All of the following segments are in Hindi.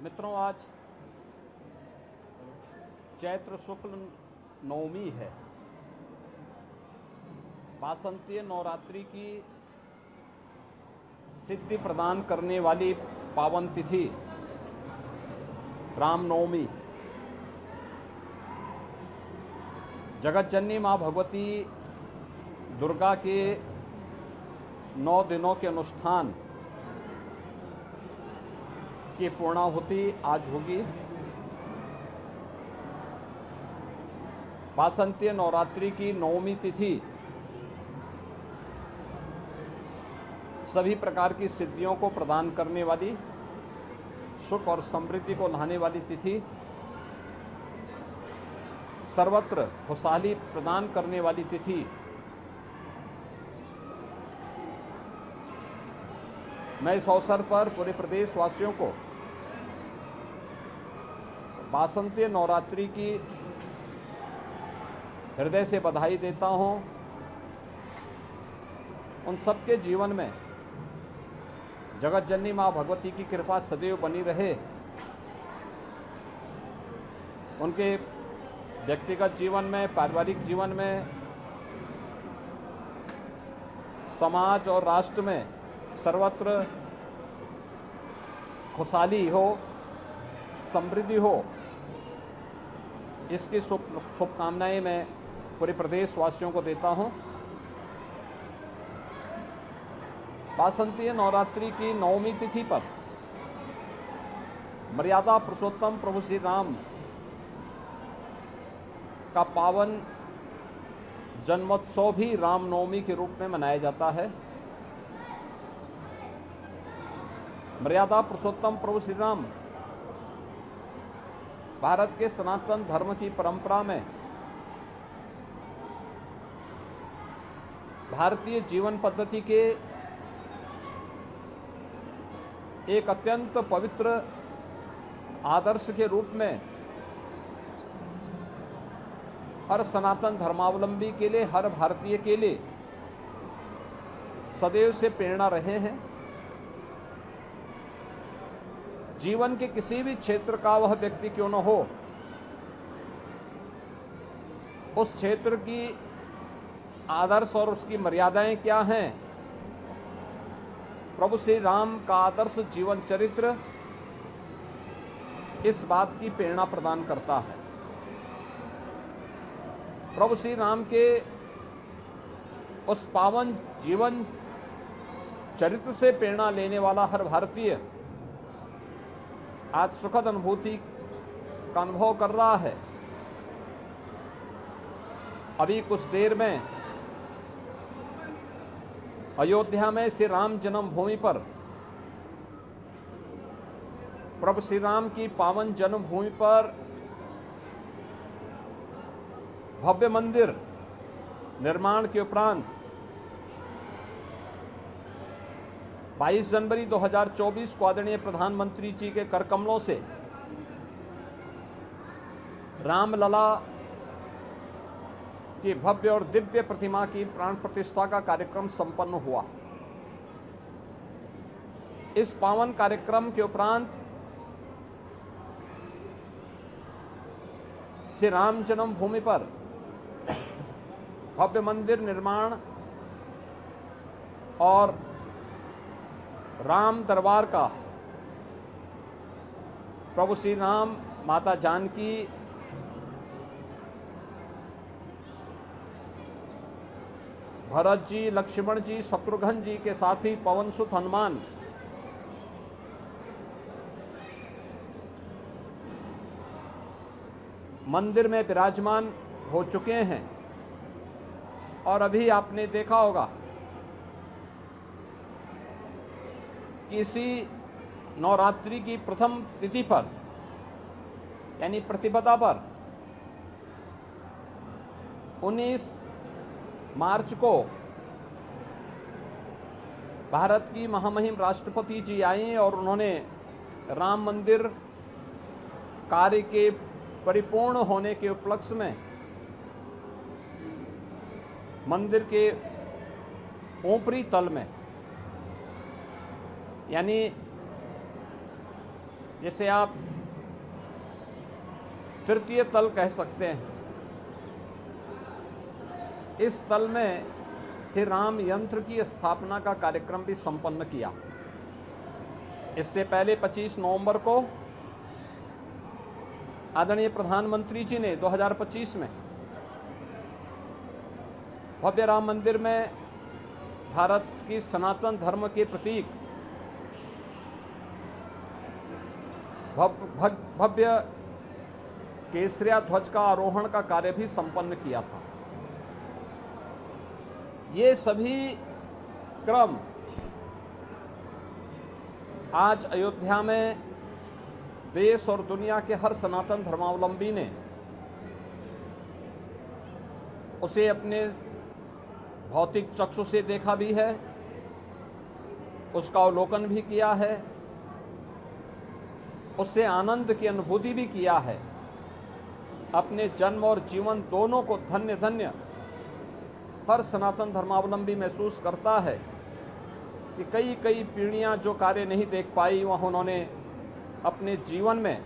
मित्रों, आज चैत्र शुक्ल नवमी है। वासंतीय नवरात्रि की सिद्धि प्रदान करने वाली पावन तिथि रामनवमी। जगतजननी माँ भगवती दुर्गा के 9 दिनों के अनुष्ठान की पूर्णाहुति आज होगी। वासंतीय नवरात्रि की नवमी तिथि सभी प्रकार की सिद्धियों को प्रदान करने वाली, सुख और समृद्धि को लाने वाली तिथि, सर्वत्र खुशहाली प्रदान करने वाली तिथि। मैं इस अवसर पर पूरे प्रदेश वासियों को वासंतीय नवरात्रि की हृदय से बधाई देता हूं। उन सबके जीवन में जगतजननी माँ भगवती की कृपा सदैव बनी रहे। उनके व्यक्तिगत जीवन में, पारिवारिक जीवन में, समाज और राष्ट्र में सर्वत्र खुशहाली हो, समृद्धि हो, इसकी शुभकामनाएं मैं पूरे प्रदेश वासियों को देता हूं। वासंतीय नवरात्रि की नवमी तिथि पर मर्यादा पुरुषोत्तम प्रभु श्री राम का पावन जन्मोत्सव भी रामनवमी के रूप में मनाया जाता है। मर्यादा पुरुषोत्तम प्रभु श्री राम भारत के सनातन धर्म की परंपरा में भारतीय जीवन पद्धति के एक अत्यंत पवित्र आदर्श के रूप में हर सनातन धर्मावलंबी के लिए, हर भारतीय के लिए सदैव से प्रेरणा रहे हैं। जीवन के किसी भी क्षेत्र का वह व्यक्ति क्यों न हो, उस क्षेत्र की आदर्श और उसकी मर्यादाएं क्या हैं, प्रभु श्री राम का आदर्श जीवन चरित्र इस बात की प्रेरणा प्रदान करता है। प्रभु श्री राम के उस पावन जीवन चरित्र से प्रेरणा लेने वाला हर भारतीय आज सुखद अनुभूति का अनुभव कर रहा है। अभी कुछ देर में अयोध्या में श्री राम जन्मभूमि पर, प्रभु श्री राम की पावन जन्मभूमि पर भव्य मंदिर निर्माण के उपरांत 22 जनवरी 2024 को आदरणीय प्रधानमंत्री जी के कर कमलों से रामलला की भव्य और दिव्य प्रतिमा की प्राण प्रतिष्ठा का कार्यक्रम संपन्न हुआ। इस पावन कार्यक्रम के उपरांत श्री राम जन्मभूमि पर भव्य मंदिर निर्माण और राम दरबार का प्रभु श्री राम, माता जानकी, भरत जी, लक्ष्मण जी, शत्रुघ्न जी के साथ ही पवन सुत हनुमान मंदिर में विराजमान हो चुके हैं। और अभी आपने देखा होगा कि इसी नवरात्रि की प्रथम तिथि पर, यानी प्रतिपदा पर 19 मार्च को भारत की महामहिम राष्ट्रपति जी आए और उन्होंने राम मंदिर कार्य के परिपूर्ण होने के उपलक्ष्य में मंदिर के ऊपरी तल में, यानी जिसे आप तृतीय तल कह सकते हैं, इस तल में श्री राम यंत्र की स्थापना का कार्यक्रम भी संपन्न किया। इससे पहले 25 नवंबर को आदरणीय प्रधानमंत्री जी ने 2025 में भव्य राम मंदिर में भारत की सनातन धर्म के प्रतीक भव्य केसरिया ध्वज का आरोहण का कार्य भी संपन्न किया था। ये सभी क्रम आज अयोध्या में देश और दुनिया के हर सनातन धर्मावलंबी ने उसे अपने भौतिक चक्षु से देखा भी है, उसका अवलोकन भी किया है, उससे आनंद की अनुभूति भी किया है। अपने जन्म और जीवन दोनों को धन्य धन्य हर सनातन धर्मावलंबी महसूस करता है कि कई कई पीढ़ियां जो कार्य नहीं देख पाई, वह उन्होंने अपने जीवन में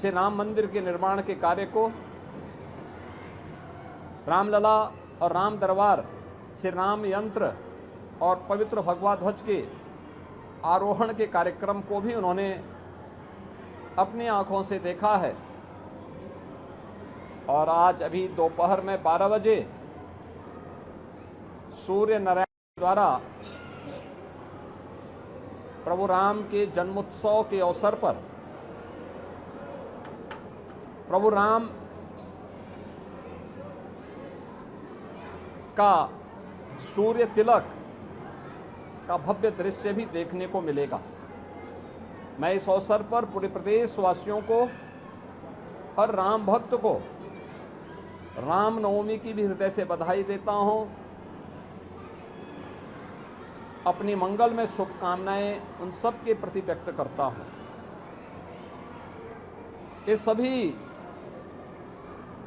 श्री राम मंदिर के निर्माण के कार्य को, रामलला और राम दरबार, श्री राम यंत्र और पवित्र भगवा ध्वज के आरोहण के कार्यक्रम को भी उन्होंने अपनी आंखों से देखा है। और आज अभी दोपहर में 12 बजे सूर्य नारायण द्वारा प्रभु राम के जन्मोत्सव के अवसर पर प्रभु राम का सूर्य तिलक का भव्य दृश्य भी देखने को मिलेगा। मैं इस अवसर पर पूरे प्रदेश वासियों को, हर राम भक्त को राम नवमी की भी हृदय से बधाई देता हूं। अपनी मंगल में शुभकामनाएं उन सब के प्रति व्यक्त करता हूं। ये सभी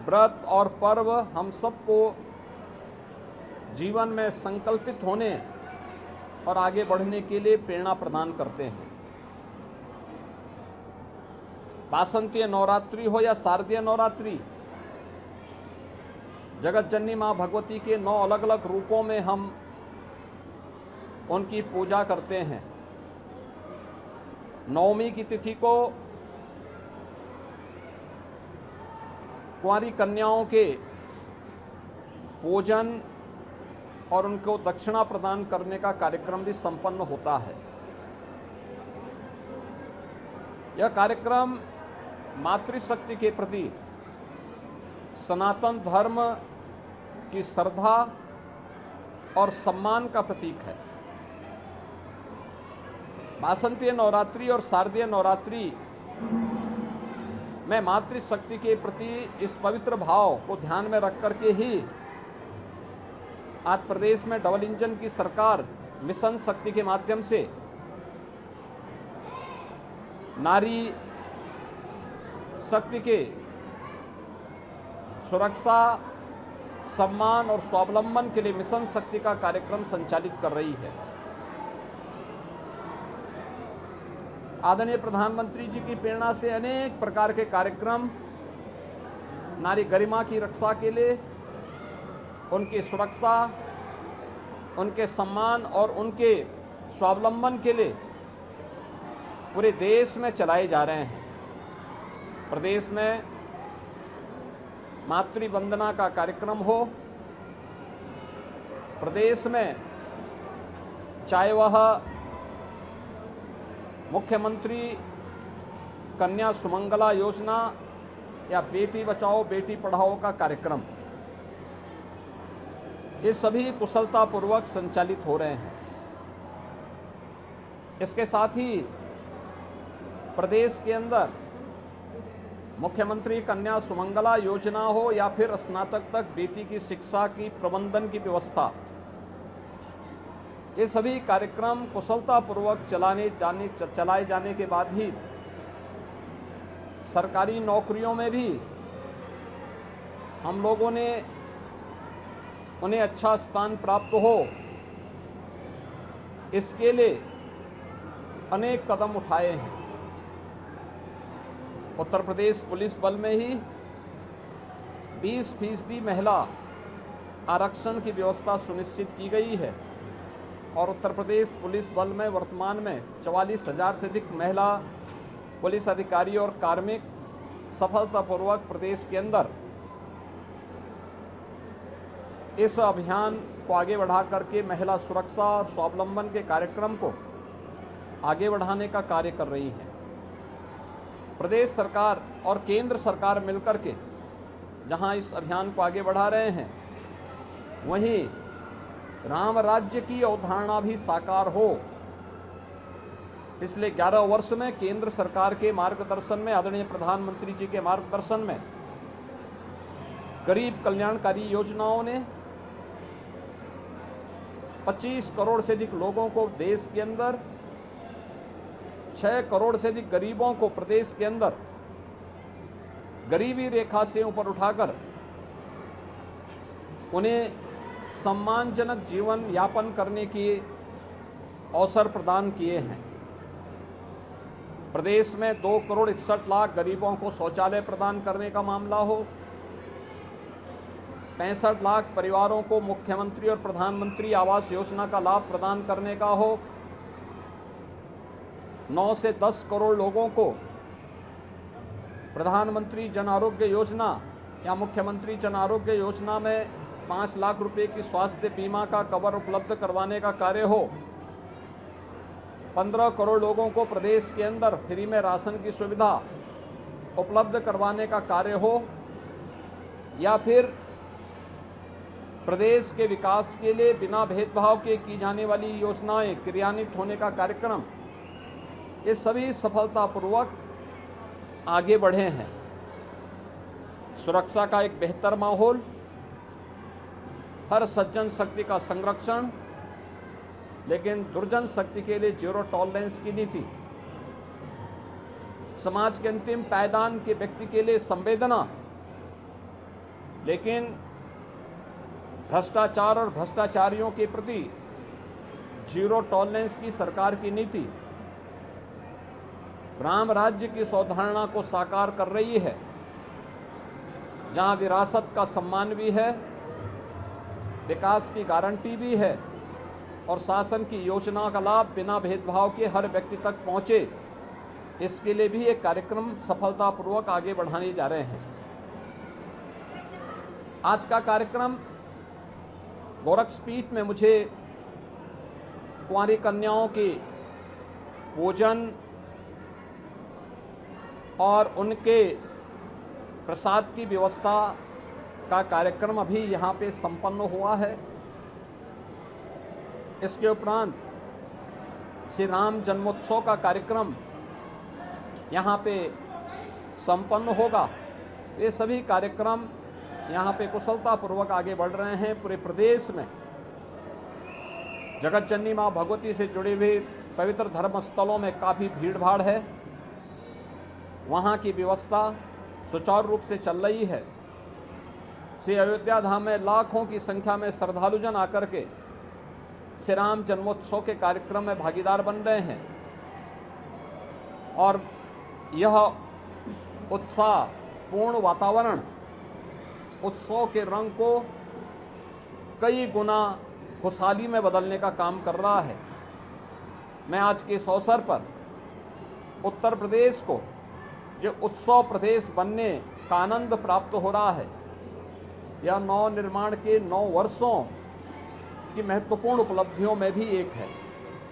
व्रत और पर्व हम सबको जीवन में संकल्पित होने और आगे बढ़ने के लिए प्रेरणा प्रदान करते हैं। वासंतीय नवरात्रि हो या शारदीय नवरात्रि, जगत जननी मां भगवती के 9 अलग अलग रूपों में हम उनकी पूजा करते हैं। नवमी की तिथि को कुंवारी कन्याओं के पूजन और उनको दक्षिणा प्रदान करने का कार्यक्रम भी संपन्न होता है। यह कार्यक्रम मातृशक्ति के प्रति सनातन धर्म की श्रद्धा और सम्मान का प्रतीक है। वासंतीय नवरात्रि और शारदीय नवरात्रि में मातृशक्ति के प्रति इस पवित्र भाव को ध्यान में रख करके ही आज प्रदेश में डबल इंजन की सरकार मिशन शक्ति के माध्यम से नारी शक्ति के सुरक्षा, सम्मान और स्वावलंबन के लिए मिशन शक्ति का कार्यक्रम संचालित कर रही है। आदरणीय प्रधानमंत्री जी की प्रेरणा से अनेक प्रकार के कार्यक्रम नारी गरिमा की रक्षा के लिए, उनकी सुरक्षा, उनके सम्मान और उनके स्वावलंबन के लिए पूरे देश में चलाए जा रहे हैं। प्रदेश में मातृ वंदना का कार्यक्रम हो, प्रदेश में चाहे वह मुख्यमंत्री कन्या सुमंगला योजना या बेटी बचाओ बेटी पढ़ाओ का कार्यक्रम, ये सभी कुशलतापूर्वक संचालित हो रहे हैं। इसके साथ ही प्रदेश के अंदर मुख्यमंत्री कन्या सुमंगला योजना हो या फिर स्नातक तक बेटी की शिक्षा की प्रबंधन की व्यवस्था, ये सभी कार्यक्रम कुशलतापूर्वक चलाए जाने के बाद ही सरकारी नौकरियों में भी हम लोगों ने उन्हें अच्छा स्थान प्राप्त हो, इसके लिए अनेक कदम उठाए हैं। उत्तर प्रदेश पुलिस बल में ही 20% महिला आरक्षण की व्यवस्था सुनिश्चित की गई है और उत्तर प्रदेश पुलिस बल में वर्तमान में 44,000 से अधिक महिला पुलिस अधिकारी और कार्मिक सफलतापूर्वक प्रदेश के अंदर इस अभियान को आगे बढ़ा करके महिला सुरक्षा और स्वावलंबन के कार्यक्रम को आगे बढ़ाने का कार्य कर रही हैं। प्रदेश सरकार और केंद्र सरकार मिलकर के जहां इस अभियान को आगे बढ़ा रहे हैं, वहीं राम राज्य की अवधारणा भी साकार हो। पिछले 11 वर्ष में केंद्र सरकार के मार्गदर्शन में, आदरणीय प्रधानमंत्री जी के मार्गदर्शन में गरीब कल्याणकारी योजनाओं ने 25 करोड़ से अधिक लोगों को देश के अंदर, 6 करोड़ से अधिक गरीबों को प्रदेश के अंदर गरीबी रेखा से ऊपर उठाकर उन्हें सम्मानजनक जीवन यापन करने के अवसर प्रदान किए हैं। प्रदेश में 2 करोड़ 61 लाख गरीबों को शौचालय प्रदान करने का मामला हो, 65 लाख परिवारों को मुख्यमंत्री और प्रधानमंत्री आवास योजना का लाभ प्रदान करने का हो, 9 से 10 करोड़ लोगों को प्रधानमंत्री जन आरोग्य योजना या मुख्यमंत्री जन आरोग्य योजना में 5 लाख रुपए की स्वास्थ्य बीमा का कवर उपलब्ध करवाने का कार्य हो, 15 करोड़ लोगों को प्रदेश के अंदर फ्री में राशन की सुविधा उपलब्ध करवाने का कार्य हो, या फिर प्रदेश के विकास के लिए बिना भेदभाव के की जाने वाली योजनाएं क्रियान्वित होने का कार्यक्रम, ये सभी सफलतापूर्वक आगे बढ़े हैं। सुरक्षा का एक बेहतर माहौल, हर सज्जन शक्ति का संरक्षण, लेकिन दुर्जन शक्ति के लिए जीरो टॉलरेंस की नीति, समाज के अंतिम पायदान के व्यक्ति के लिए संवेदना, लेकिन भ्रष्टाचार और भ्रष्टाचारियों के प्रति जीरो टॉलरेंस की सरकार की नीति राम राज्य की अवधारणा को साकार कर रही है, जहां विरासत का सम्मान भी है, विकास की गारंटी भी है और शासन की योजना का लाभ बिना भेदभाव के हर व्यक्ति तक पहुंचे, इसके लिए भी एक कार्यक्रम सफलतापूर्वक आगे बढ़ाने जा रहे हैं। आज का कार्यक्रम गोरक्षपीठ में मुझे कुंवारी कन्याओं के पूजन और उनके प्रसाद की व्यवस्था का कार्यक्रम अभी यहाँ पे संपन्न हुआ है। इसके उपरांत श्री राम जन्मोत्सव का कार्यक्रम यहाँ पे संपन्न होगा। ये सभी कार्यक्रम यहाँ पे कुशलतापूर्वक आगे बढ़ रहे हैं। पूरे प्रदेश में जगत जननी माँ भगवती से जुड़े हुए पवित्र धर्म स्थलों में काफ़ी भीड़ भाड़ है, वहाँ की व्यवस्था सुचारू रूप से चल रही है। श्री अयोध्या धाम में लाखों की संख्या में श्रद्धालुजन आकर के श्री राम जन्मोत्सव के कार्यक्रम में भागीदार बन रहे हैं और यह उत्साहपूर्ण वातावरण उत्सव के रंग को कई गुना खुशहाली में बदलने का काम कर रहा है। मैं आज के इस अवसर पर उत्तर प्रदेश को जो उत्सव प्रदेश बनने का आनंद प्राप्त हो रहा है, यह नव निर्माण के 9 वर्षों की महत्वपूर्ण उपलब्धियों में भी एक है।